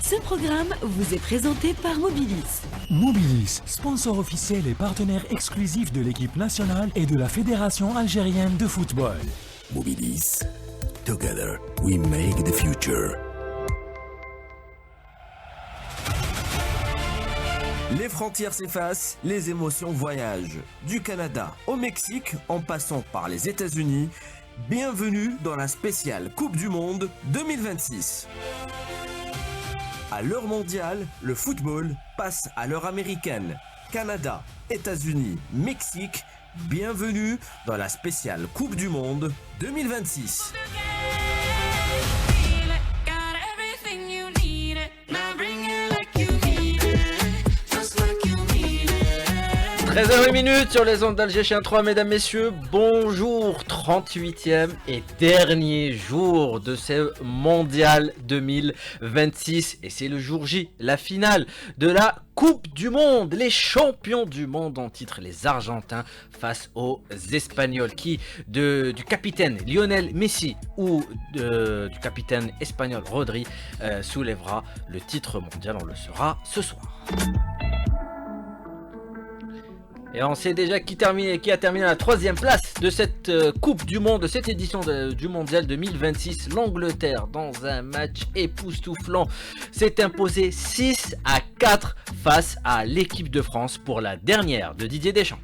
Ce programme vous est présenté par Mobilis. Mobilis, sponsor officiel et partenaire exclusif de l'équipe nationale et de la Fédération algérienne de football. Mobilis, together we make the future. Les frontières s'effacent, les émotions voyagent. Du Canada au Mexique, en passant par les États-Unis, bienvenue dans la spéciale Coupe du Monde 2026. À l'heure mondiale, le football passe à l'heure américaine. Canada, États-Unis, Mexique, bienvenue dans la spéciale Coupe du Monde 2026. 13h01 sur les ondes d'Alger Chien 3, mesdames, messieurs, bonjour, 38e et dernier jour de ce mondial 2026 et c'est le jour J, la finale de la Coupe du Monde, les champions du monde en titre, les Argentins face aux Espagnols qui, du capitaine Lionel Messi ou du capitaine espagnol Rodri soulèvera le titre mondial, on le saura ce soir. Et on sait déjà qui a terminé à la 3e place de cette Coupe du Monde, de cette édition du Mondial 2026. L'Angleterre, dans un match époustouflant, s'est imposée 6-4 face à l'équipe de France pour la dernière de Didier Deschamps.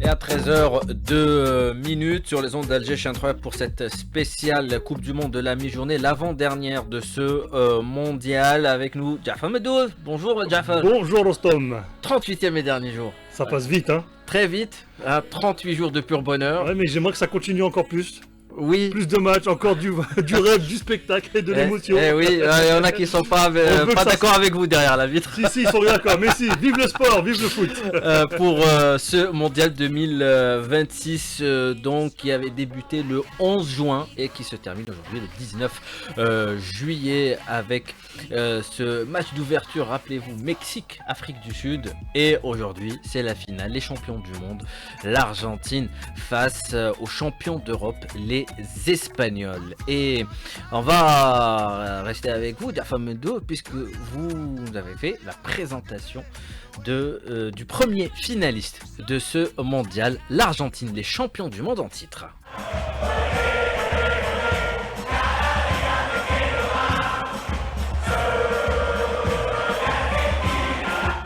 Et à 13h02 sur les ondes d'Alger Chien 3 pour cette spéciale Coupe du Monde de la mi-journée, l'avant-dernière de ce mondial. Avec nous, Jafar Medouz. Bonjour Jafar. Bonjour Rostom. 38e et dernier jour. Ça passe vite, hein. Très vite, 38 jours de pur bonheur. Ouais, mais j'aimerais que ça continue encore plus. Oui. Plus de matchs, encore du rêve, du spectacle et de l'émotion. Oui, il y en a qui sont pas d'accord avec vous derrière la vitre. Si, ils sont d'accord. Mais si, vive le sport, vive le foot. Pour ce mondial 2026, donc, qui avait débuté le 11 juin et qui se termine aujourd'hui le 19 juillet avec ce match d'ouverture, rappelez-vous, Mexique-Afrique du Sud. Et aujourd'hui, c'est la finale. Les champions du monde, l'Argentine face aux champions d'Europe, les Espagnols. Et on va rester avec vous, Jafar Medouz, puisque vous avez fait la présentation du premier finaliste de ce mondial, l'Argentine, les champions du monde en titre.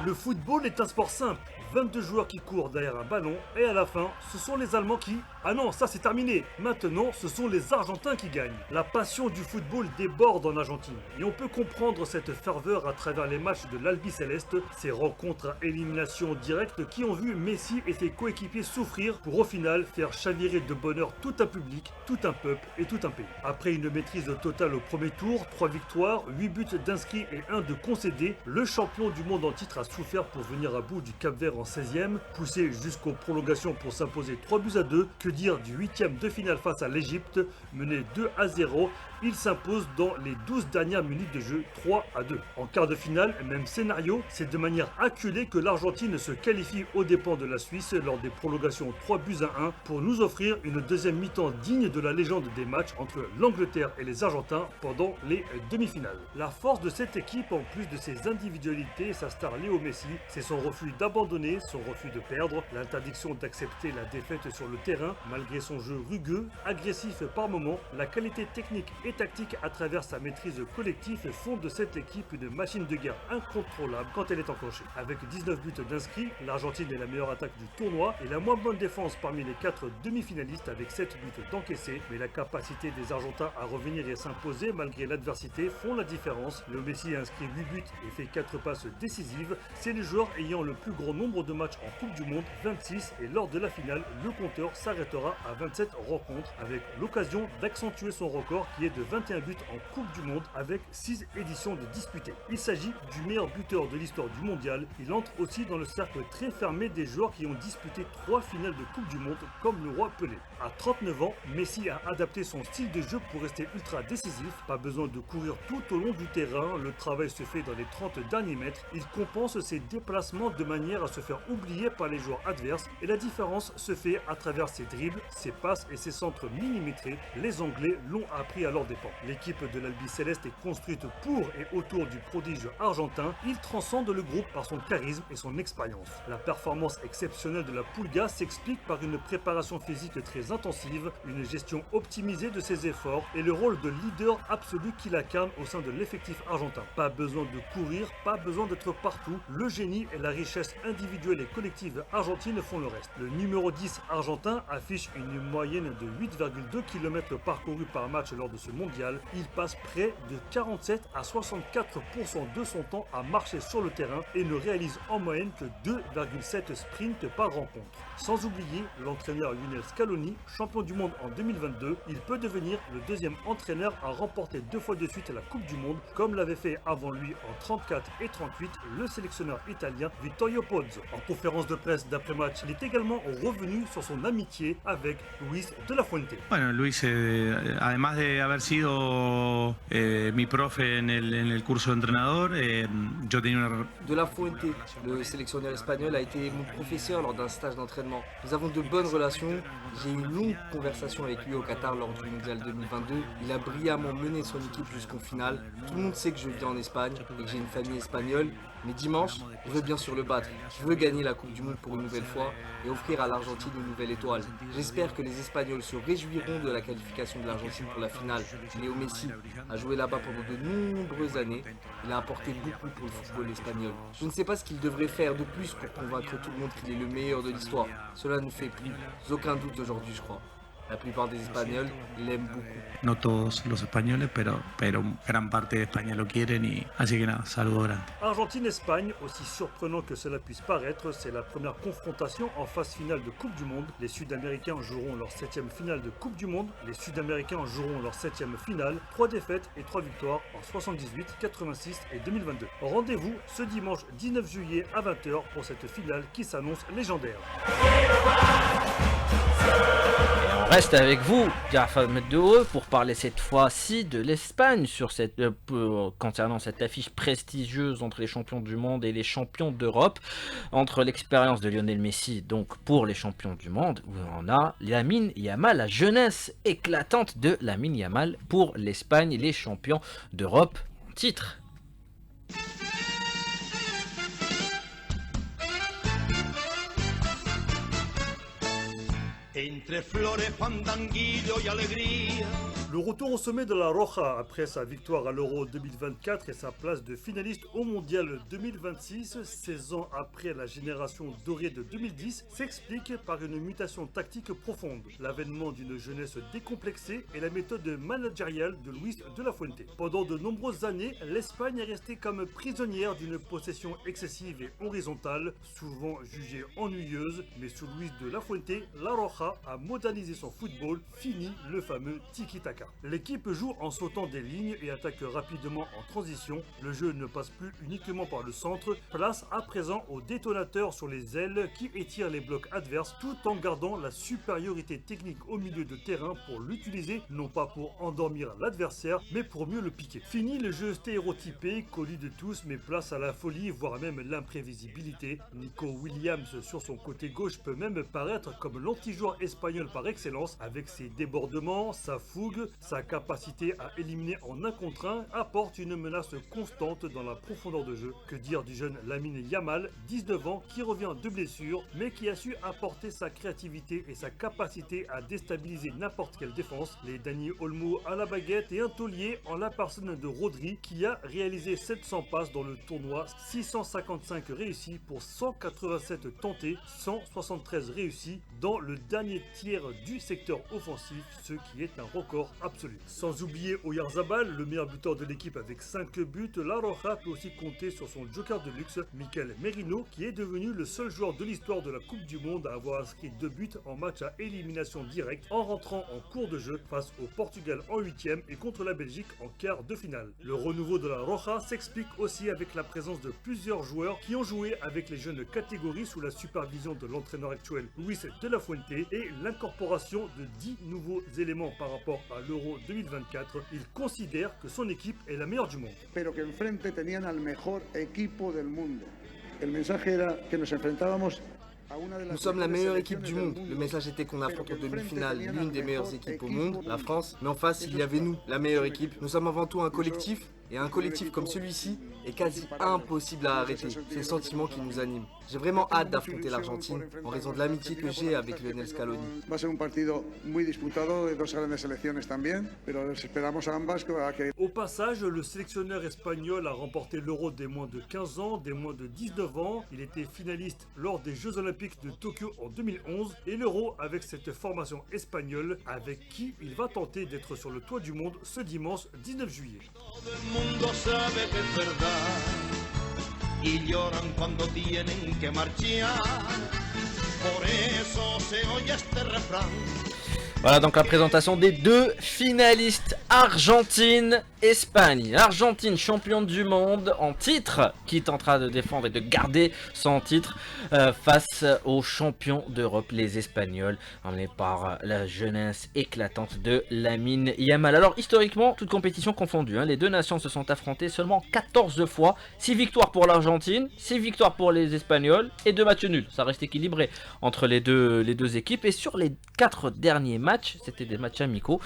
Le football est un sport simple. 22 joueurs qui courent derrière un ballon et à la fin, ce sont les Allemands qui... Ah non, ça c'est terminé. Maintenant, ce sont les Argentins qui gagnent. La passion du football déborde en Argentine et on peut comprendre cette ferveur à travers les matchs de l'Albi Céleste, ces rencontres à élimination directe qui ont vu Messi et ses coéquipiers souffrir pour au final faire chavirer de bonheur tout un public, tout un peuple et tout un pays. Après une maîtrise totale au premier tour, 3 victoires, 8 buts d'inscrits et 1 de concédés, le champion du monde en titre a souffert pour venir à bout du Cap-Vert en 16e, poussé jusqu'aux prolongations pour s'imposer 3-2. Que dire du 8e de finale face à l'Égypte, mené 2-0, il s'impose dans les 12 dernières minutes de jeu, 3-2. En quart de finale, même scénario, c'est de manière acculée que l'Argentine se qualifie aux dépens de la Suisse lors des prolongations 3-1 pour nous offrir une deuxième mi-temps digne de la légende des matchs entre l'Angleterre et les Argentins pendant les demi-finales. La force de cette équipe, en plus de ses individualités et sa star Léo Messi, c'est son refus d'abandonner, son refus de perdre, l'interdiction d'accepter la défaite sur le terrain malgré son jeu rugueux, agressif par moments, la qualité technique et tactique à travers sa maîtrise collective font de cette équipe une machine de guerre incontrôlable quand elle est enclenchée. Avec 19 buts d'inscrits, l'Argentine est la meilleure attaque du tournoi et la moins bonne défense parmi les 4 demi-finalistes avec 7 buts d'encaissés, mais la capacité des Argentins à revenir et s'imposer malgré l'adversité font la différence. Le Messi a inscrit 8 buts et fait 4 passes décisives, c'est le joueur ayant le plus grand nombre nombre de matchs en Coupe du Monde, 26, et lors de la finale, le compteur s'arrêtera à 27 rencontres, avec l'occasion d'accentuer son record qui est de 21 buts en Coupe du Monde avec 6 éditions de disputées. Il s'agit du meilleur buteur de l'histoire du mondial. Il entre aussi dans le cercle très fermé des joueurs qui ont disputé 3 finales de Coupe du Monde comme le roi Pelé. À 39 ans, Messi a adapté son style de jeu pour rester ultra décisif. Pas besoin de courir tout au long du terrain, le travail se fait dans les 30 derniers mètres. Il compense ses déplacements de manière à se faire oublier par les joueurs adverses et la différence se fait à travers ses dribbles, ses passes et ses centres millimétrés. Les Anglais l'ont appris à leur dépens. L'équipe de l'Albi Céleste est construite pour et autour du prodige argentin. Il transcende le groupe par son charisme et son expérience. La performance exceptionnelle de la Pulga s'explique par une préparation physique très intensive, une gestion optimisée de ses efforts et le rôle de leader absolu qu'il incarne au sein de l'effectif argentin. Pas besoin de courir, pas besoin d'être partout. Le génie et la richesse individuelle et collective argentine font le reste. Le numéro 10 argentin affiche une moyenne de 8,2 km parcourus par match lors de ce mondial. Il passe près de 47 à 64% de son temps à marcher sur le terrain et ne réalise en moyenne que 2,7 sprints par rencontre. Sans oublier l'entraîneur Lionel Scaloni, champion du monde en 2022, il peut devenir le deuxième entraîneur à remporter 2 fois de suite la Coupe du Monde, comme l'avait fait avant lui en 34 et 38 le sélectionneur italien Vittorio Pozzo. En conférence de presse d'après-match, il est également revenu sur son amitié avec Luis de la Fuente. Bueno, Luis, además de haber sido mi profe en el curso de entrenador, yo tenía una... De la Fuente, le sélectionneur espagnol, a été mon professeur lors d'un stage d'entraînement. Nous avons de bonnes relations. J'ai eu une longue conversation avec lui au Qatar lors du Mondial 2022. Il a brillamment mené son équipe jusqu'en finale. Tout le monde sait que je vis en Espagne et que j'ai une famille espagnole. Mais dimanche, je veux bien sûr le battre. Je veux gagner la Coupe du Monde pour une nouvelle fois et offrir à l'Argentine une nouvelle étoile. J'espère que les Espagnols se réjouiront de la qualification de l'Argentine pour la finale. Léo Messi a joué là-bas pendant de nombreuses années. Il a apporté beaucoup pour le football espagnol. Je ne sais pas ce qu'il devrait faire de plus pour convaincre tout le monde qu'il est le meilleur de l'histoire. Cela ne fait plus aucun doute aujourd'hui, je crois. La plupart des Espagnols l'aiment beaucoup. No todos los españoles, pero gran parte de España lo quieren y así que nada, saludo grande. Argentine-Espagne, aussi surprenant que cela puisse paraître, c'est la première confrontation en phase finale de Coupe du Monde. Les Sud-Américains joueront leur 7e finale de Coupe du Monde. Les Sud-Américains joueront leur 7e finale, 3 défaites et 3 victoires en 78, 86 et 2022. Rendez-vous ce dimanche 19 juillet à 20h pour cette finale qui s'annonce légendaire. On reste avec vous, Jafar Meddour, pour parler cette fois-ci de l'Espagne concernant cette affiche prestigieuse entre les champions du monde et les champions d'Europe, entre l'expérience de Lionel Messi, donc pour les champions du monde, où on a Lamine Yamal, la jeunesse éclatante de Lamine Yamal pour l'Espagne, les champions d'Europe en titre. Entre flores, fandanguillo y alegría. Le retour au sommet de la Roja après sa victoire à l'Euro 2024 et sa place de finaliste au Mondial 2026, 16 ans après la génération dorée de 2010, s'explique par une mutation tactique profonde, l'avènement d'une jeunesse décomplexée et la méthode managériale de Luis de la Fuente. Pendant de nombreuses années, l'Espagne est restée comme prisonnière d'une possession excessive et horizontale, souvent jugée ennuyeuse, mais sous Luis de la Fuente, la Roja a modernisé son football, fini le fameux tiki-taka. L'équipe joue en sautant des lignes et attaque rapidement en transition. Le jeu ne passe plus uniquement par le centre, place à présent aux détonateurs sur les ailes qui étirent les blocs adverses tout en gardant la supériorité technique au milieu de terrain pour l'utiliser, non pas pour endormir l'adversaire, mais pour mieux le piquer. Fini le jeu stéréotypé, connu de tous, mais place à la folie, voire même l'imprévisibilité. Nico Williams sur son côté gauche peut même paraître comme l'anti-joueur espagnol par excellence, avec ses débordements, sa fougue, sa capacité à éliminer en un contre un, apporte une menace constante dans la profondeur de jeu. Que dire du jeune Lamine Yamal, 19 ans, qui revient de blessure, mais qui a su apporter sa créativité et sa capacité à déstabiliser n'importe quelle défense. Les Dani Olmo à la baguette et un taulier en la personne de Rodri, qui a réalisé 700 passes dans le tournoi, 655 réussis pour 187 tentés, 173 réussis dans le dernier tiers du secteur offensif, ce qui est un record absolue. Sans oublier Oyarzabal, le meilleur buteur de l'équipe avec 5 buts, La Roja peut aussi compter sur son joker de luxe, Mikel Merino, qui est devenu le seul joueur de l'histoire de la Coupe du Monde à avoir inscrit 2 buts en match à élimination directe en rentrant en cours de jeu face au Portugal en 8e et contre la Belgique en quart de finale. Le renouveau de La Roja s'explique aussi avec la présence de plusieurs joueurs qui ont joué avec les jeunes catégories sous la supervision de l'entraîneur actuel Luis de la Fuente et l'incorporation de 10 nouveaux éléments par rapport à l'Euro 2024. Il considère que son équipe est la meilleure du monde. Pero que enfrente tenían al mejor equipo del mundo. El mensaje era que nos enfrentábamos. Nous sommes la meilleure équipe du monde. Le message était qu'on affronte en demi-finale l'une des meilleures équipes au monde, la France, mais en face il y avait nous, la meilleure équipe. Nous sommes avant tout un collectif, et un collectif comme celui-ci est quasi impossible à arrêter. C'est le sentiment qui nous anime. J'ai vraiment hâte d'affronter l'Argentine en raison de l'amitié que j'ai avec Lionel Scaloni. Va a ser un partido muy disputado de dos grandes selecciones también, pero les esperamos a ambas que... Au passage, le sélectionneur espagnol a remporté l'Euro des moins de 15 ans, des moins de 19 ans. Il était finaliste lors des Jeux Olympiques de Tokyo en 2011 et l'Euro avec cette formation espagnole avec qui il va tenter d'être sur le toit du monde ce dimanche 19 juillet. Todo el mundo sabe que es verdad y lloran cuando tienen que marchar. Por eso se oye este refrán. Voilà donc la présentation des 2 finalistes Argentine-Espagne. L'Argentine championne du monde en titre qui tentera de défendre et de garder son titre face aux champions d'Europe, les Espagnols, emmenés par la jeunesse éclatante de Lamine Yamal. Alors historiquement, toute compétition confondue, les 2 nations se sont affrontées seulement 14 fois. 6 victoires pour l'Argentine, 6 victoires pour les Espagnols et 2 matchs nuls. Ça reste équilibré entre les deux équipes et sur les 4 derniers matchs, c'était des matchs amicaux.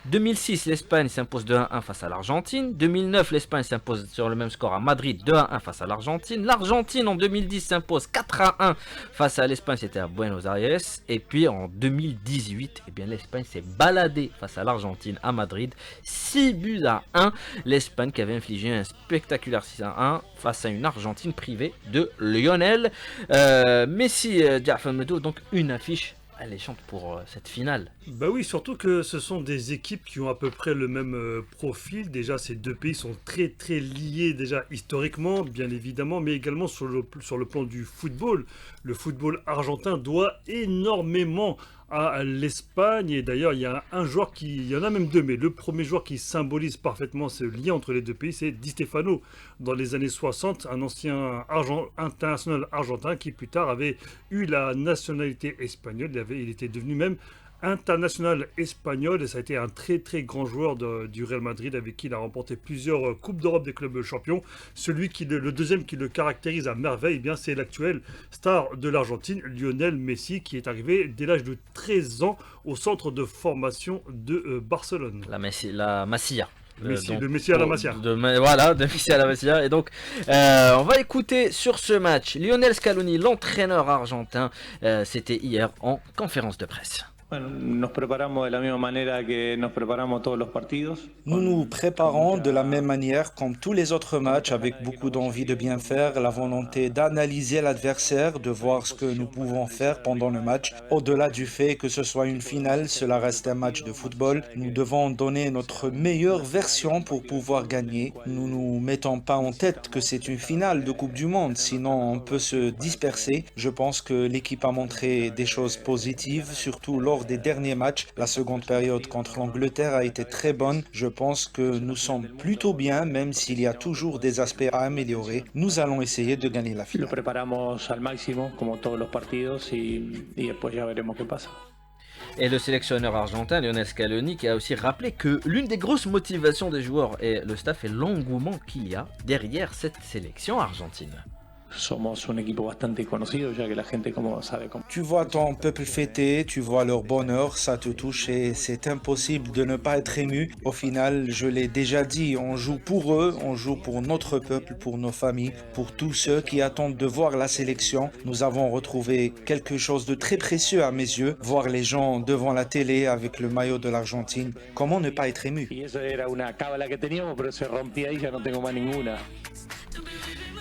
2006, l'Espagne s'impose 2-1 face à l'Argentine. 2009, l'Espagne s'impose sur le même score à Madrid 2-1 face à l'Argentine. L'Argentine en 2010 s'impose 4-1 face à l'Espagne, c'était à Buenos Aires. Et puis en 2018, l'Espagne s'est baladée face à l'Argentine à Madrid 6-1. L'Espagne qui avait infligé un spectaculaire 6-1 face à une Argentine privée de Lionel Messi. Jafar Medo, donc une affiche alléchante pour cette finale. Bah oui, surtout que ce sont des équipes qui ont à peu près le même profil. Déjà, ces 2 pays sont très très liés déjà historiquement, bien évidemment, mais également sur le plan du football. Le football argentin doit énormément à l'Espagne et d'ailleurs il y a un joueur il y en a même 2, mais le premier joueur qui symbolise parfaitement ce lien entre les 2 pays, c'est Di Stefano. Dans les années 60, un ancien international argentin qui plus tard avait eu la nationalité espagnole. Il était devenu même international espagnol et ça a été un très très grand joueur du Real Madrid avec qui il a remporté plusieurs Coupes d'Europe des clubs champions. Le deuxième qui le caractérise à merveille, c'est l'actuel star de l'Argentine, Lionel Messi, qui est arrivé dès l'âge de 13 ans au centre de formation de Barcelone. La Masia. De Messi à la Masia. Voilà, de Messi à la Masia. Et donc, on va écouter sur ce match Lionel Scaloni, l'entraîneur argentin. C'était hier en conférence de presse. Nous nous préparons de la même manière comme tous les autres matchs, avec beaucoup d'envie de bien faire, la volonté d'analyser l'adversaire, de voir ce que nous pouvons faire pendant le match. Au-delà du fait que ce soit une finale, cela reste un match de football. Nous devons donner notre meilleure version pour pouvoir gagner. Nous ne mettons pas en tête que c'est une finale de Coupe du Monde, sinon on peut se disperser. Je pense que l'équipe a montré des choses positives, surtout lors des derniers matchs. La seconde période contre l'Angleterre a été très bonne. Je pense que nous sommes plutôt bien, même s'il y a toujours des aspects à améliorer. Nous allons essayer de gagner la finale. Lo preparamos al máximo, como todos los partidos, y después ya veremos qué pasa. Et le sélectionneur argentin Lionel Scaloni qui a aussi rappelé que l'une des grosses motivations des joueurs et le staff est l'engouement qu'il y a derrière cette sélection argentine. Somos un equipo bastante conocido, ya que la gente sabe cómo. Tu vois ton peuple fêter, tu vois leur bonheur, ça te touche et c'est impossible de ne pas être ému. Au final, je l'ai déjà dit, on joue pour eux, on joue pour notre peuple, pour nos familles, pour tous ceux qui attendent de voir la sélection. Nous avons retrouvé quelque chose de très précieux à mes yeux, voir les gens devant la télé avec le maillot de l'Argentine. Comment ne pas être ému? Y eso era una cábala que teníamos, pero se rompía y ya no tengo más ninguna.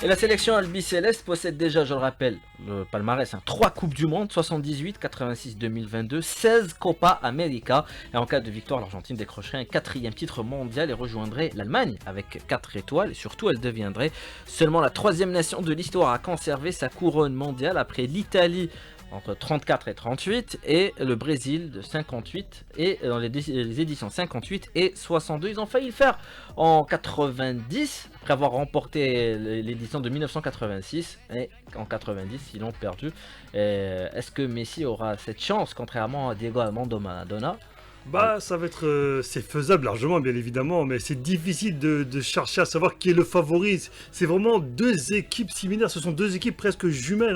Et la sélection albicéleste possède déjà, je le rappelle, le palmarès, 3 Coupes du Monde, 78, 86, 2022, 16 Copa América. Et en cas de victoire, l'Argentine décrocherait un 4e titre mondial et rejoindrait l'Allemagne avec 4 étoiles. Et surtout, elle deviendrait seulement la 3e nation de l'histoire à conserver sa couronne mondiale après l'Italie entre 34 et 38 et le Brésil de 58 et dans les éditions 58 et 62. Ils ont failli le faire en 90 après avoir remporté l'édition de 1986 et en 90 ils l'ont perdu. Est-ce que Messi aura cette chance contrairement à Diego Armando Maradona? Bah, ça va être, c'est faisable largement, bien évidemment, mais c'est difficile de chercher à savoir qui est le favori. C'est vraiment deux équipes similaires. Ce sont deux équipes presque jumelles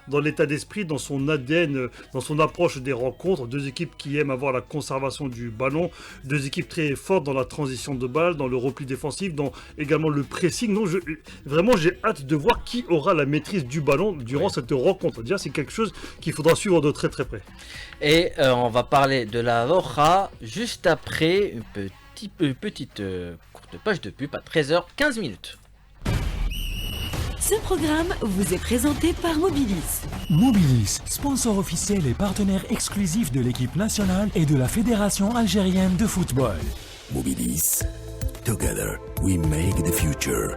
dans l'état d'esprit, dans son ADN, dans son approche des rencontres. Deux équipes qui aiment avoir la conservation du ballon, deux équipes très fortes dans la transition de balle, dans le repli défensif, dans également le pressing. Donc, vraiment, j'ai hâte de voir qui aura la maîtrise du ballon durant cette rencontre. Déjà, c'est quelque chose qu'il faudra suivre de très très près. Et on va parler de la Roja juste après une petite courte page de pub à 13h15. Ce programme vous est présenté par Mobilis. Mobilis, sponsor officiel et partenaire exclusif de l'équipe nationale et de la Fédération algérienne de football. Mobilis. Together, we make the future.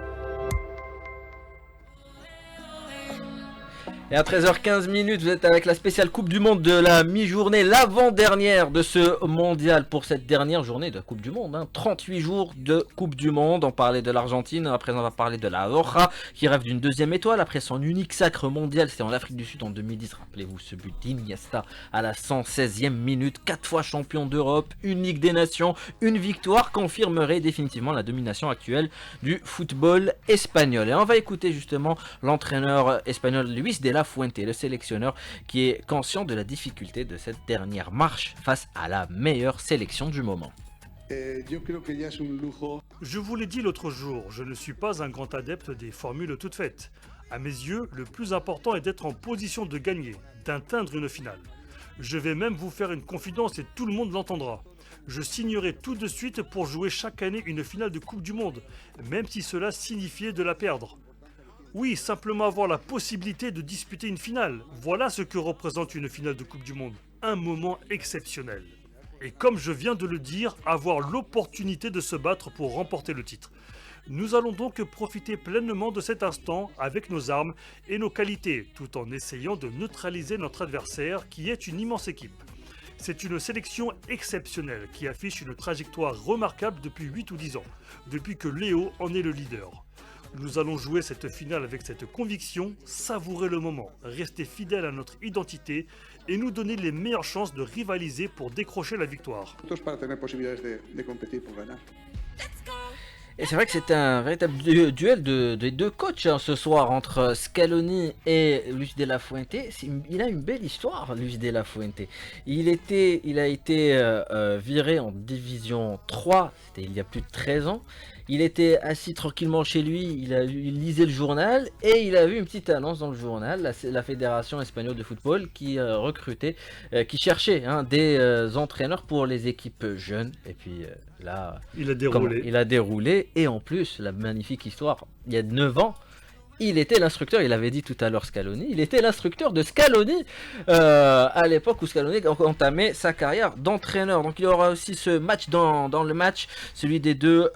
Et à 13h15, vous êtes avec la spéciale Coupe du Monde de la mi-journée, l'avant-dernière de ce mondial pour cette dernière journée de Coupe du Monde. 38 jours de Coupe du Monde. On parlait de l'Argentine, à présent on va parler de la Roja qui rêve d'une 2e étoile après son unique sacre mondial. C'était en Afrique du Sud en 2010. Rappelez-vous ce but d'Iniesta à la 116e minute. 4 fois champion d'Europe, unique des nations. Une victoire confirmerait définitivement la domination actuelle du football espagnol. Et on va écouter justement l'entraîneur espagnol Luis de la Fuente, le sélectionneur qui est conscient de la difficulté de cette dernière marche face à la meilleure sélection du moment. Je vous l'ai dit l'autre jour, je ne suis pas un grand adepte des formules toutes faites. À mes yeux, le plus important est d'être en position de gagner, d'atteindre une finale. Je vais même vous faire une confidence et tout le monde l'entendra. Je signerai tout de suite pour jouer chaque année une finale de Coupe du Monde, même si cela signifiait de la perdre. Oui, simplement avoir la possibilité de disputer une finale. Voilà ce que représente une finale de Coupe du Monde. Un moment exceptionnel. Et comme je viens de le dire, avoir l'opportunité de se battre pour remporter le titre. Nous allons donc profiter pleinement de cet instant avec nos armes et nos qualités, tout en essayant de neutraliser notre adversaire qui est une immense équipe. C'est une sélection exceptionnelle qui affiche une trajectoire remarquable depuis 8 ou 10 ans, depuis que Léo en est le leader. Nous allons jouer cette finale avec cette conviction, savourer le moment, rester fidèle à notre identité et nous donner les meilleures chances de rivaliser pour décrocher la victoire. Et c'est vrai que c'est un véritable duel des deux coachs ce soir entre Scaloni et Luis de la Fuente. Il a une belle histoire, Luis de la Fuente. Il a été viré en division 3, c'était il y a plus de 13 ans. Il était assis tranquillement chez lui, il lisait le journal et il a vu une petite annonce dans le journal, la Fédération espagnole de football qui recrutait, qui cherchait des entraîneurs pour les équipes jeunes. Et puis là, il a déroulé. Et en plus, la magnifique histoire, il y a 9 ans, il était l'instructeur, il avait dit tout à l'heure Scaloni, il était l'instructeur de Scaloni à l'époque où Scaloni entamait sa carrière d'entraîneur. Donc il y aura aussi ce match dans le match, celui des deux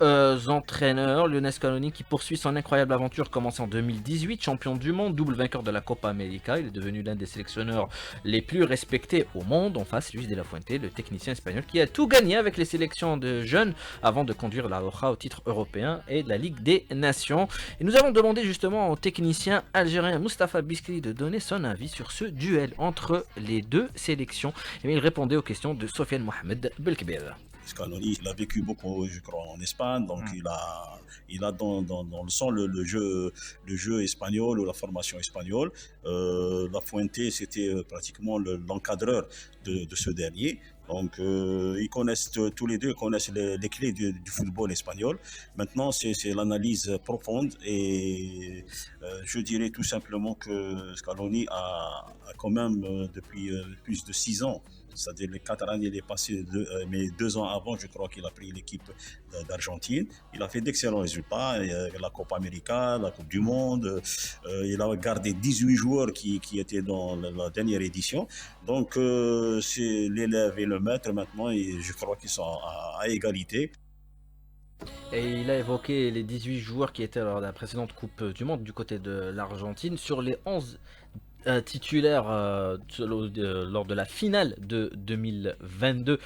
entraîneurs, Lionel Scaloni qui poursuit son incroyable aventure commencée en 2018, champion du monde, double vainqueur de la Copa América, il est devenu l'un des sélectionneurs les plus respectés au monde. En face, Luis de la Fuente, le technicien espagnol qui a tout gagné avec les sélections de jeunes avant de conduire la Roja au titre européen et de la Ligue des Nations. Et nous avons demandé justement au technicien algérien Moustapha Biskri de donner son avis sur ce duel entre les deux sélections. Et il répondait aux questions de Sofiane Mohamed Belkbir. Scaloni, il a vécu beaucoup, je crois, en Espagne, donc il a dans le sang le jeu espagnol ou la formation espagnole. La Fuente, c'était pratiquement l'encadreur de ce dernier. Donc, ils connaissent tous les deux, connaissent les clés du football espagnol. Maintenant, c'est l'analyse profonde et je dirais tout simplement que Scaloni a quand même, depuis plus de 6 ans, C'est-à-dire les 4 années, il est passé, mais 2 ans avant, je crois qu'il a pris l'équipe d'Argentine. Il a fait d'excellents résultats, la Copa América, la Coupe du Monde. Il a gardé 18 joueurs qui étaient dans la dernière édition. Donc, c'est l'élève et le maître maintenant, et je crois qu'ils sont à égalité. Et il a évoqué les 18 joueurs qui étaient lors de la précédente Coupe du Monde du côté de l'Argentine. Sur les 11 titulaire lors de la finale de 2022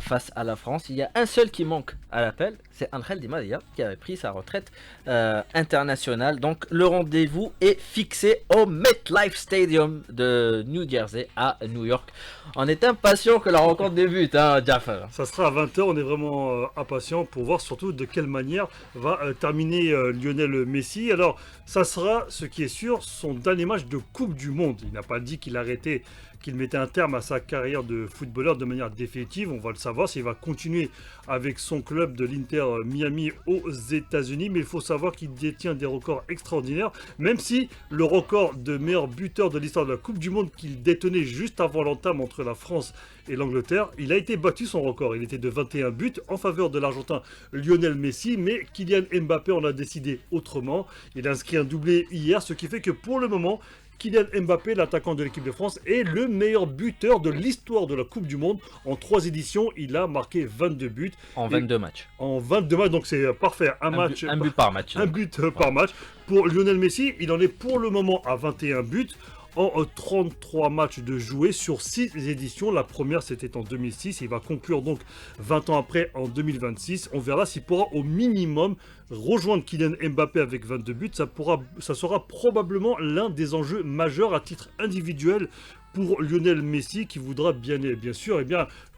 face à la France. Il y a un seul qui manque à l'appel, c'est Ángel Di María qui avait pris sa retraite internationale. Donc le rendez-vous est fixé au MetLife Stadium de New Jersey à New York. On est impatient que la rencontre débute, hein, Jafar. Ça sera à 20h, on est vraiment impatient pour voir surtout de quelle manière va terminer Lionel Messi. Alors ça sera, ce qui est sûr, son dernier match de Coupe du Monde. Il n'a pas dit qu'il arrêtait, qu'il mettait un terme à sa carrière de footballeur de manière définitive. On va le savoir s'il va continuer avec son club de l'Inter Miami aux États-Unis. Mais il faut savoir qu'il détient des records extraordinaires, même si le record de meilleur buteur de l'histoire de la Coupe du Monde qu'il détenait juste avant l'entame entre la France et l'Angleterre, il a été battu son record. Il était de 21 buts en faveur de l'Argentin Lionel Messi, mais Kylian Mbappé en a décidé autrement. Il a inscrit un doublé hier, ce qui fait que pour le moment, Kylian Mbappé, l'attaquant de l'équipe de France, est le meilleur buteur de l'histoire de la Coupe du Monde. En 3 éditions, il a marqué 22 buts. En 22 matchs. En 22 matchs, donc c'est parfait. Un but par match. Un but par match. Pour Lionel Messi, il en est pour le moment à 21 buts. En 33 matchs de jouer sur 6 éditions. La première, c'était en 2006. Il va conclure donc 20 ans après, en 2026. On verra s'il pourra au minimum rejoindre Kylian Mbappé avec 22 buts. Ça sera probablement l'un des enjeux majeurs à titre individuel pour Lionel Messi, qui voudra bien sûr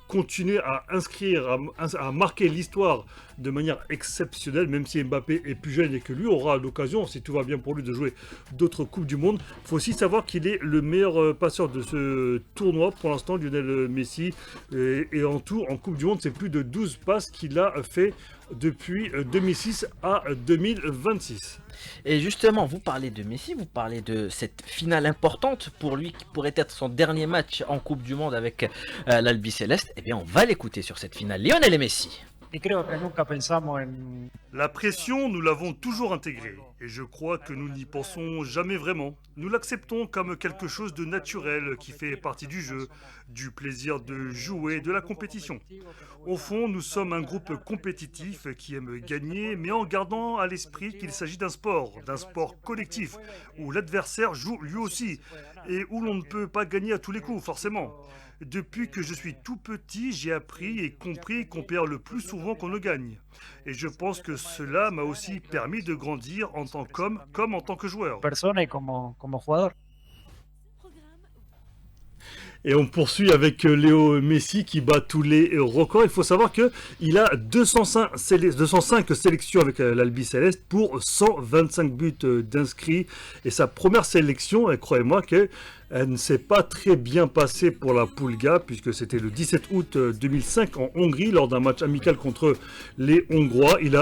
continuer à inscrire, à marquer l'histoire de manière exceptionnelle, même si Mbappé est plus jeune et que lui aura l'occasion, si tout va bien pour lui, de jouer d'autres Coupes du Monde. Il faut aussi savoir qu'il est le meilleur passeur de ce tournoi pour l'instant, Lionel Messi. Et en tout, en Coupe du Monde, c'est plus de 12 passes qu'il a fait depuis 2006 à 2026. Et justement, vous parlez de Messi, vous parlez de cette finale importante pour lui qui pourrait être son dernier match en Coupe du Monde avec l'Albi Céleste. Eh bien, on va l'écouter sur cette finale. Lionel et Messi. La pression, nous l'avons toujours intégrée, et je crois que nous n'y pensons jamais vraiment. Nous l'acceptons comme quelque chose de naturel qui fait partie du jeu, du plaisir de jouer, de la compétition. Au fond, nous sommes un groupe compétitif qui aime gagner, mais en gardant à l'esprit qu'il s'agit d'un sport collectif, où l'adversaire joue lui aussi, et où l'on ne peut pas gagner à tous les coups, forcément. Depuis que je suis tout petit, j'ai appris et compris qu'on perd le plus souvent qu'on ne gagne. Et je pense que cela m'a aussi permis de grandir en tant qu'homme comme en tant que joueur. Et on poursuit avec Léo Messi qui bat tous les records. Il faut savoir qu'il a 205 sélections avec l'Albi Céleste pour 125 buts d'inscrits. Et sa première sélection, croyez-moi qu'elle ne s'est pas très bien passée pour la Pulga, puisque c'était le 17 août 2005 en Hongrie, lors d'un match amical contre les Hongrois. Il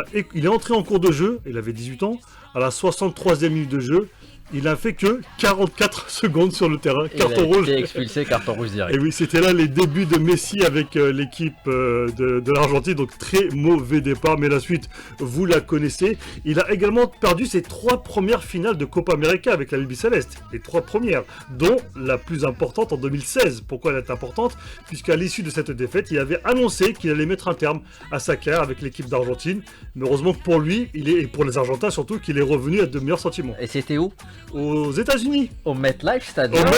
est entré en cours de jeu, il avait 18 ans, à la 63e minute de jeu. Il n'a fait que 44 secondes sur le terrain, carton rouge. Il a été expulsé, carton rouge direct. Et oui, c'était là les débuts de Messi avec l'équipe de l'Argentine, donc très mauvais départ, mais la suite, vous la connaissez. Il a également perdu ses 3 premières finales de Copa América avec l'Albi Céleste, les 3 premières, dont la plus importante en 2016. Pourquoi elle est importante? Puisqu'à l'issue de cette défaite, il avait annoncé qu'il allait mettre un terme à sa carrière avec l'équipe d'Argentine. Mais heureusement que pour lui, et pour les Argentins surtout, qu'il est revenu à de meilleurs sentiments. Et c'était où? Aux États-Unis. Au MetLife Stadium. Au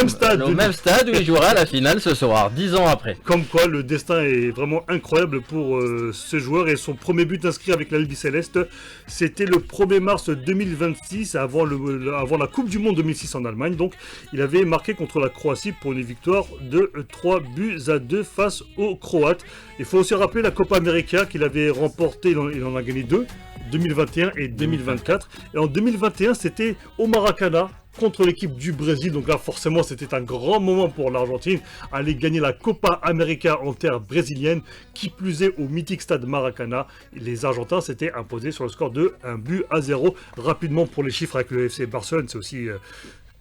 même stade où il jouera la finale ce soir, 10 ans après. Comme quoi, le destin est vraiment incroyable pour ce joueur. Et son premier but inscrit avec l'Albi Céleste, c'était le 1er mars 2026, avant la Coupe du Monde 2006 en Allemagne. Donc, il avait marqué contre la Croatie pour une victoire de 3-2 face aux Croates. Il faut aussi rappeler la Copa América qu'il avait remportée, il en a gagné 2. 2021 et 2024. Et en 2021, c'était au Maracana contre l'équipe du Brésil. Donc là, forcément, c'était un grand moment pour l'Argentine. Aller gagner la Copa América en terre brésilienne, qui plus est au mythique stade Maracana. Les Argentins s'étaient imposés sur le score de 1-0. Rapidement pour les chiffres avec le FC Barcelone, c'est aussi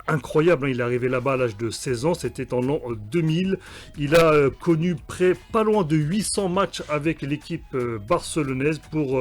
incroyable, hein. Il est arrivé là-bas à l'âge de 16 ans, c'était en l'an 2000. Il a connu pas loin de 800 matchs avec l'équipe barcelonaise pour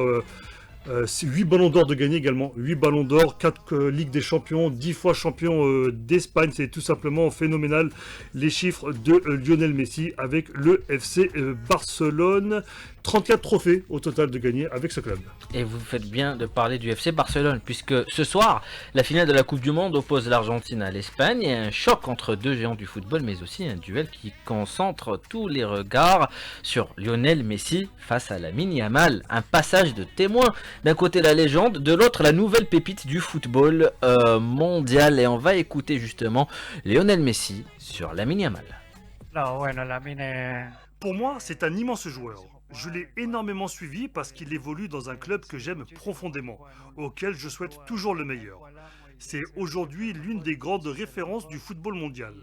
8 ballons d'or de gagner également. 8 ballons d'or, 4 Ligues des Champions, 10 fois champion d'Espagne. C'est tout simplement phénoménal les chiffres de Lionel Messi avec le FC Barcelone. 34 trophées au total de gagner avec ce club. Et vous faites bien de parler du FC Barcelone, puisque ce soir, la finale de la Coupe du Monde oppose l'Argentine à l'Espagne. Et un choc entre deux géants du football, mais aussi un duel qui concentre tous les regards sur Lionel Messi face à Lamine Yamal. Un passage de témoin. D'un côté la légende, de l'autre la nouvelle pépite du football mondial. Et on va écouter justement Lionel Messi sur Lamine Yamal. Pour moi, c'est un immense joueur. Je l'ai énormément suivi parce qu'il évolue dans un club que j'aime profondément, auquel je souhaite toujours le meilleur. C'est aujourd'hui l'une des grandes références du football mondial.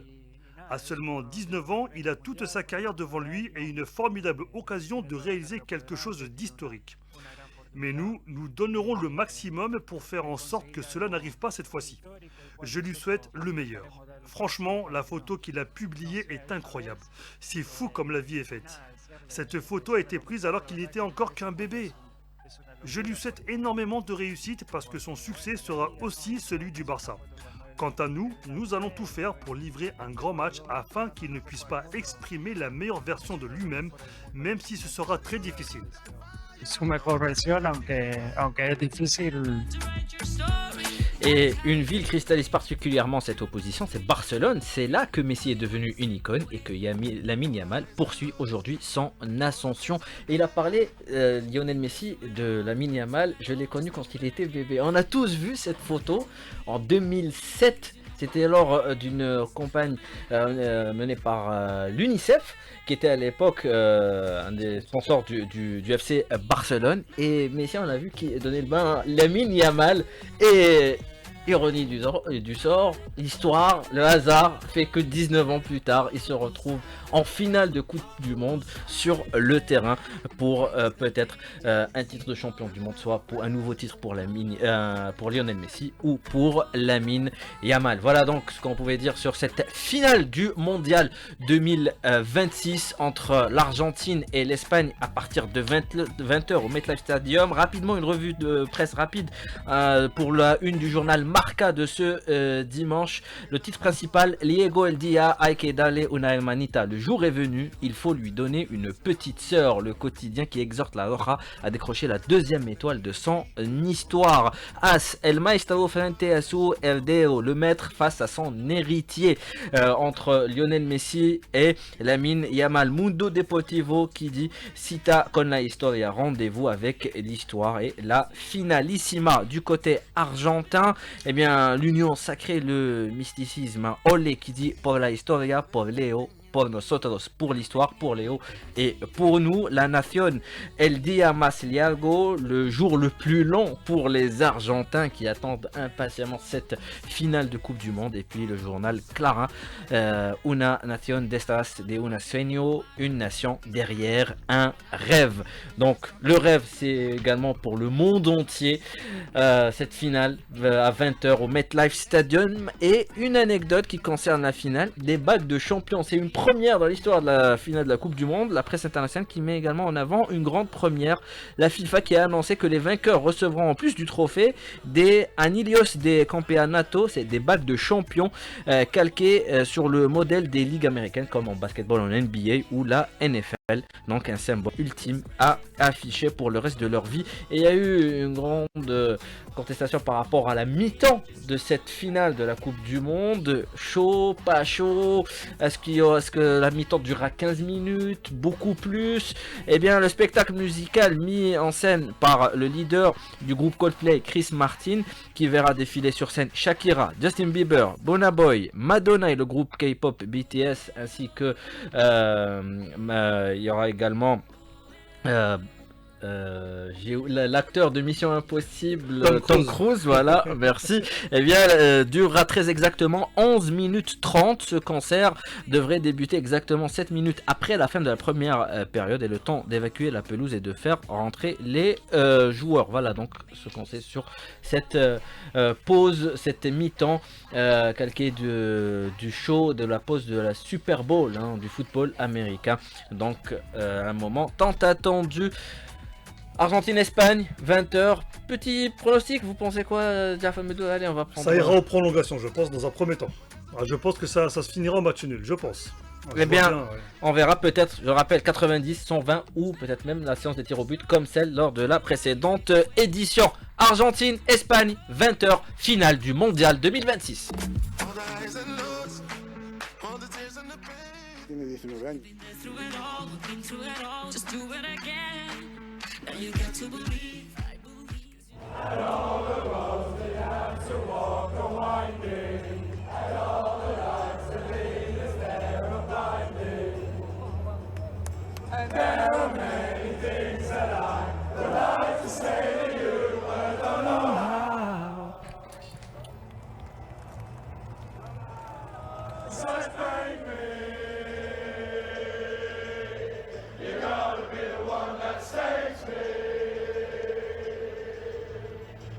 À seulement 19 ans, il a toute sa carrière devant lui et une formidable occasion de réaliser quelque chose d'historique. Mais nous donnerons le maximum pour faire en sorte que cela n'arrive pas cette fois-ci. Je lui souhaite le meilleur. Franchement, la photo qu'il a publiée est incroyable. C'est fou comme la vie est faite. Cette photo a été prise alors qu'il n'était encore qu'un bébé. Je lui souhaite énormément de réussite parce que son succès sera aussi celui du Barça. Quant à nous, nous allons tout faire pour livrer un grand match afin qu'il ne puisse pas exprimer la meilleure version de lui-même, même si ce sera très difficile. Su mejor versión, aunque es difícil. Et une ville cristallise particulièrement cette opposition, c'est Barcelone. C'est là que Messi est devenu une icône et que Lamine Yamal poursuit aujourd'hui son ascension. Et il a parlé, Lionel Messi, de Lamine Yamal. Je l'ai connu quand il était bébé. On a tous vu cette photo en 2007. C'était lors d'une campagne menée par l'UNICEF, qui était à l'époque un des sponsors du FC Barcelone. Et Messi, on a vu qu'il donnait le bain à Lamine Yamal. Et ironie du sort, l'histoire, le hasard fait que 19 ans plus tard, il se retrouve en finale de Coupe du Monde sur le terrain pour peut-être un titre de champion du monde, soit pour un nouveau titre pour Lionel Messi ou pour Lamine Yamal. Voilà donc ce qu'on pouvait dire sur cette finale du Mondial 2026 entre l'Argentine et l'Espagne à partir de 20h au MetLife Stadium. Rapidement, une revue de presse rapide pour la une du journal Marca de ce dimanche. Le titre principal, Diego El Dia hay que darle una hermanita. Le jour est venu, il faut lui donner une petite sœur. Le quotidien qui exhorte la Roja à décrocher la deuxième étoile de son histoire. As, el maestro frente a su heredero, le maître face à son héritier. Entre Lionel Messi et Lamine Yamal. Mundo Deportivo qui dit cita con la historia, rendez-vous avec l'histoire. Et la finalissima du côté argentin, eh bien l'union sacrée, le mysticisme. Ole qui dit por la historia, por Leo, por nosotros, pour l'histoire, pour Léo et pour nous. La Nación, el día más largo, le jour le plus long pour les Argentins qui attendent impatiemment cette finale de Coupe du Monde. Et puis le journal Clarin, una nación detrás de un sueño, une nation derrière un rêve. Donc le rêve, c'est également pour le monde entier, cette finale à 20h au MetLife Stadium. Et une anecdote qui concerne la finale, des bagues de champion. C'est une première dans l'histoire de la finale de la Coupe du Monde. La presse internationale qui met également en avant une grande première. La FIFA qui a annoncé que les vainqueurs recevront en plus du trophée des anillos de campeonato, c'est des bagues de champion calquées sur le modèle des ligues américaines comme en basketball, en NBA ou la NFL. Donc un symbole ultime à afficher pour le reste de leur vie. Et il y a eu une grande contestation par rapport à la mi-temps de cette finale de la Coupe du Monde. Chaud, pas chaud, est-ce que la mi-temps durera 15 minutes, beaucoup plus? Eh bien le spectacle musical mis en scène par le leader du groupe Coldplay, Chris Martin, qui verra défiler sur scène Shakira, Justin Bieber, Burna Boy, Madonna et le groupe K-pop BTS, ainsi que il y aura également l'acteur de Mission Impossible, Tom Cruise, voilà, merci, eh bien, durera très exactement 11 minutes 30. Ce concert devrait débuter exactement 7 minutes après la fin de la première période et le temps d'évacuer la pelouse et de faire rentrer les joueurs. Voilà donc ce qu'on sait sur cette pause, cette mi-temps calquée du show, de la pause de la Super Bowl, hein, du football américain. Donc un moment tant attendu. Argentine-Espagne, 20h. Petit pronostic, vous pensez quoi, Diafra Medou? Allez, on va prendre... Ça ira en prolongation, je pense, dans un premier temps. Je pense que ça se finira en match nul, je pense. Eh bien, on verra peut-être, je rappelle, 90, 120 ou peut-être même la séance des tirs au but comme celle lors de la précédente édition. Argentine-Espagne, 20h, finale du Mondial 2026. Tiene 19 años. Now you got to believe, I believe. And all the roads they have to walk are winding, and all the lights that lead us there are blinding. And there are many things that I would like to say to you, but don't know how. Such brave me. You gotta be the one that saves me.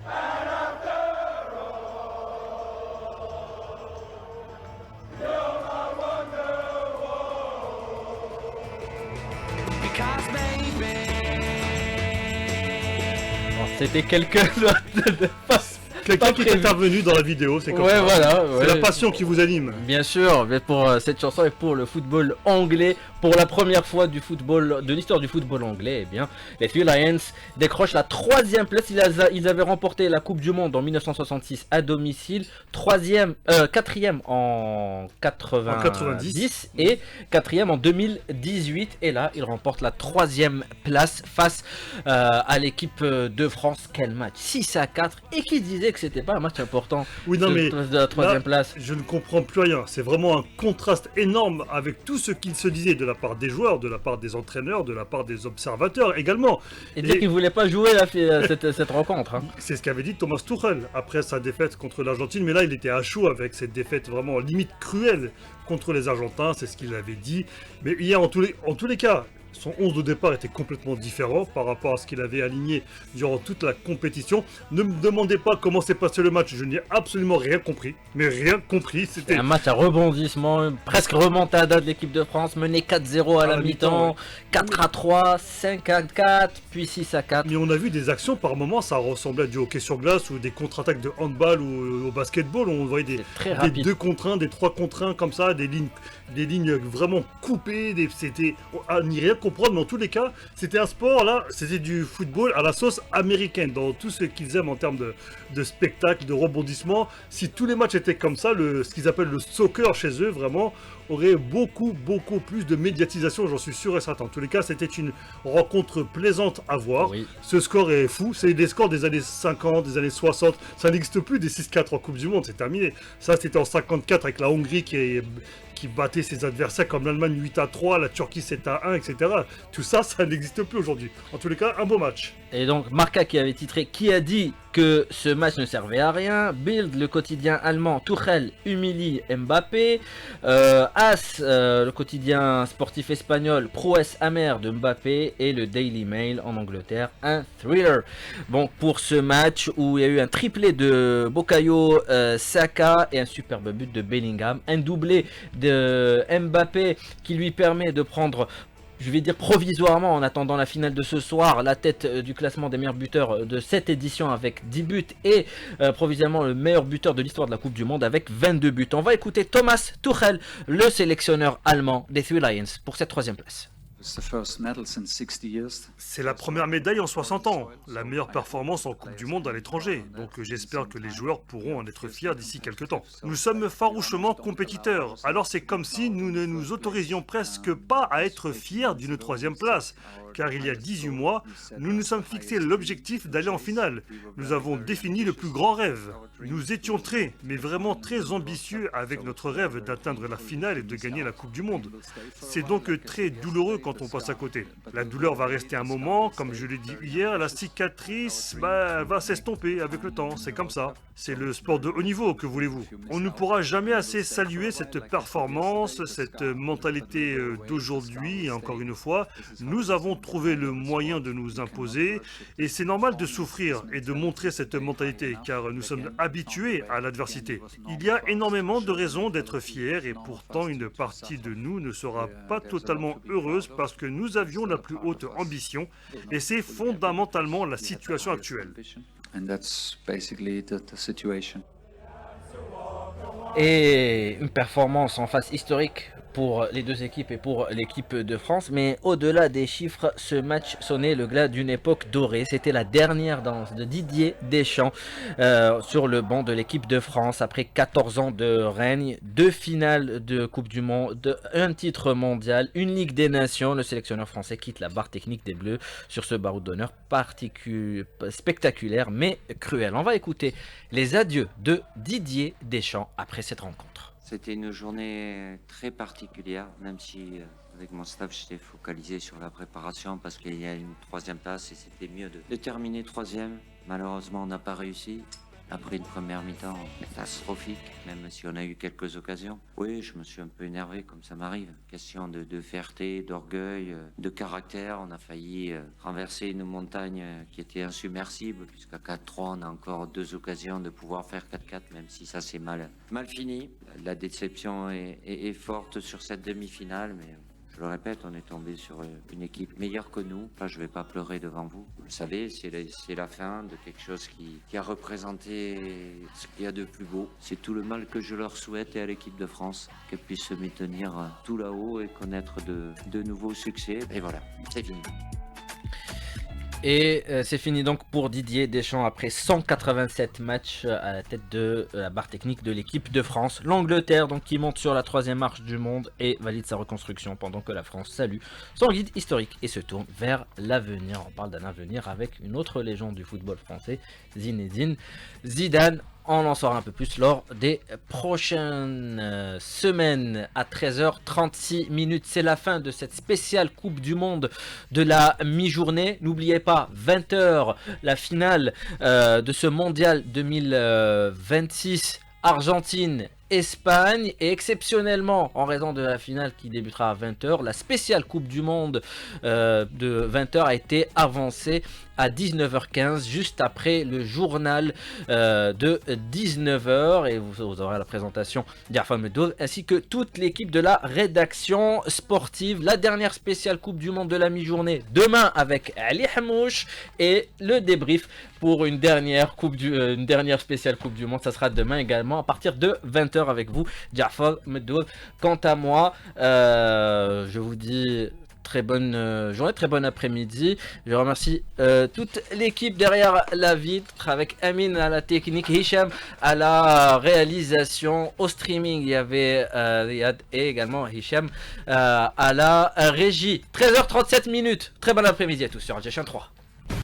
And after all, you're my wonderwall. Because baby. C'était quelqu'un de Quelqu'un qui est intervenu dans la vidéo, c'est comme ça. Voilà, c'est la passion qui vous anime. Bien sûr, mais pour cette chanson et pour le football anglais, pour la première fois de l'histoire du football anglais, eh bien, les Three Lions décrochent la 3e place. Ils avaient remporté la Coupe du Monde en 1966 à domicile, 4e en 90 et 4e en 2018. Et là, ils remportent la 3e place face à l'équipe de France. Quel match, 6-4, et qui disait que c'était pas un match important. Oui, non, mais de la 3e place. Je ne comprends plus rien. C'est vraiment un contraste énorme avec tout ce qu'il se disait de la part des joueurs, de la part des entraîneurs, de la part des observateurs également. Et dire qu'il ne voulait pas jouer cette rencontre. Hein. C'est ce qu'avait dit Thomas Tuchel après sa défaite contre l'Argentine. Mais là, il était à chaud avec cette défaite vraiment limite cruelle contre les Argentins. C'est ce qu'il avait dit. Mais hier, en tous les cas, son 11 de départ était complètement différent par rapport à ce qu'il avait aligné durant toute la compétition. Ne me demandez pas comment s'est passé le match, je n'ai absolument rien compris. Mais rien compris, c'était... un match à rebondissement, presque remontada de l'équipe de France, mené 4-0 à la mi-temps, 4-3, 5-4, puis 6-4. Mais on a vu des actions par moments, ça ressemblait à du hockey sur glace ou des contre-attaques de handball ou au basketball. On voyait des 2 contre 1, des 3 contre 1 comme ça, des lignes vraiment coupées, c'était à n'y rien comprendre, mais en tous les cas, c'était un sport là, c'était du football à la sauce américaine, dans tout ce qu'ils aiment en termes de spectacle, de rebondissement. Si tous les matchs étaient comme ça, ce qu'ils appellent le soccer chez eux, vraiment, aurait beaucoup plus de médiatisation, j'en suis sûr et certain. En tous les cas, c'était une rencontre plaisante à voir. Oui. Ce score est fou, c'est des scores des années 50, des années 60, ça n'existe plus des 6-4 en Coupe du Monde, c'est terminé. Ça, c'était en 54 avec la Hongrie qui battait ses adversaires comme l'Allemagne 8-3, la Turquie 7-1, etc. Tout ça, ça n'existe plus aujourd'hui. En tous les cas, un beau match. Et donc, Marca qui avait titré « Qui a dit que ce match ne servait à rien ?» Bild, le quotidien allemand, Tuchel humilie Mbappé. As, le quotidien sportif espagnol, prouesse amère de Mbappé. Et le Daily Mail en Angleterre, un thriller. Bon, pour ce match où il y a eu un triplé de Bukayo Saka et un superbe but de Bellingham. Un doublé de Mbappé qui lui permet de prendre, je vais dire provisoirement en attendant la finale de ce soir, la tête du classement des meilleurs buteurs de cette édition avec 10 buts et provisoirement le meilleur buteur de l'histoire de la Coupe du Monde avec 22 buts. On va écouter Thomas Tuchel, le sélectionneur allemand des Three Lions, pour cette 3e place. C'est la première médaille en 60 ans, la meilleure performance en Coupe du Monde à l'étranger, donc j'espère que les joueurs pourront en être fiers d'ici quelques temps. Nous sommes farouchement compétiteurs, alors c'est comme si nous ne nous autorisions presque pas à être fiers d'une 3e place, car il y a 18 mois, nous nous sommes fixés l'objectif d'aller en finale. Nous avons défini le plus grand rêve. Nous étions mais vraiment très ambitieux avec notre rêve d'atteindre la finale et de gagner la Coupe du Monde. C'est donc très douloureux quand quand on passe à côté. La douleur va rester un moment, comme je l'ai dit hier, la cicatrice va s'estomper avec le temps, c'est comme ça. C'est le sport de haut niveau, que voulez-vous. On ne pourra jamais assez saluer cette performance, cette mentalité d'aujourd'hui, et encore une fois, nous avons trouvé le moyen de nous imposer, et c'est normal de souffrir et de montrer cette mentalité, car nous sommes habitués à l'adversité. Il y a énormément de raisons d'être fiers, et pourtant une partie de nous ne sera pas totalement heureuse parce que nous avions la plus haute ambition, et c'est fondamentalement la situation actuelle. Et une performance en face historique pour les deux équipes et pour l'équipe de France. Mais au-delà des chiffres, ce match sonnait le glas d'une époque dorée. C'était la dernière danse de Didier Deschamps sur le banc de l'équipe de France. Après 14 ans de règne, 2 finales de Coupe du Monde, un titre mondial, une Ligue des Nations, le sélectionneur français quitte la barre technique des Bleus sur ce baroud d'honneur spectaculaire mais cruel. On va écouter les adieux de Didier Deschamps après cette rencontre. C'était une journée très particulière, même si avec mon staff j'étais focalisé sur la préparation parce qu'il y a une 3e place et c'était mieux de terminer 3e. Malheureusement on n'a pas réussi. Après une première mi-temps catastrophique, même si on a eu quelques occasions. Oui, je me suis un peu énervé comme ça m'arrive. Question de fierté, d'orgueil, de caractère. On a failli renverser une montagne qui était insubmersible puisqu'à 4-3 on a encore 2 occasions de pouvoir faire 4-4 même si ça c'est mal fini. La déception est forte sur cette demi-finale mais... Je le répète, on est tombé sur une équipe meilleure que nous. Là, je ne vais pas pleurer devant vous. Vous le savez, c'est la fin de quelque chose qui a représenté ce qu'il y a de plus beau. C'est tout le mal que je leur souhaite et à l'équipe de France, qu'elle puisse se maintenir tout là-haut et connaître de nouveaux succès. Et voilà, c'est fini. Et c'est fini donc pour Didier Deschamps après 187 matchs à la tête de la barre technique de l'équipe de France. L'Angleterre donc qui monte sur la 3e marche du monde et valide sa reconstruction pendant que la France salue son guide historique et se tourne vers l'avenir. On parle d'un avenir avec une autre légende du football français, Zinedine Zidane. On en saura un peu plus lors des prochaines semaines à 13h36. C'est la fin de cette spéciale Coupe du Monde de la mi-journée. N'oubliez pas, 20h, la finale de ce mondial 2026, Argentine-Espagne. Et exceptionnellement, en raison de la finale qui débutera à 20h, la spéciale Coupe du Monde de 20h a été avancée à 19h15, juste après le journal de 19h. Et vous aurez la présentation d'Arfan Medov, ainsi que toute l'équipe de la rédaction sportive. La dernière spéciale Coupe du Monde de la mi-journée, demain avec Ali Hamouche. Et le débrief pour une dernière spéciale Coupe du Monde, ça sera demain également, à partir de 20h avec vous, Arfan Medov. Quant à moi, je vous dis... très bonne journée, très bon après-midi. Je remercie toute l'équipe derrière la vitre avec Amine à la technique, Hicham à la réalisation, au streaming il y avait Riyad et également Hicham à la régie. 13h37 minutes. Très bon après-midi à tous sur Algéchien 3.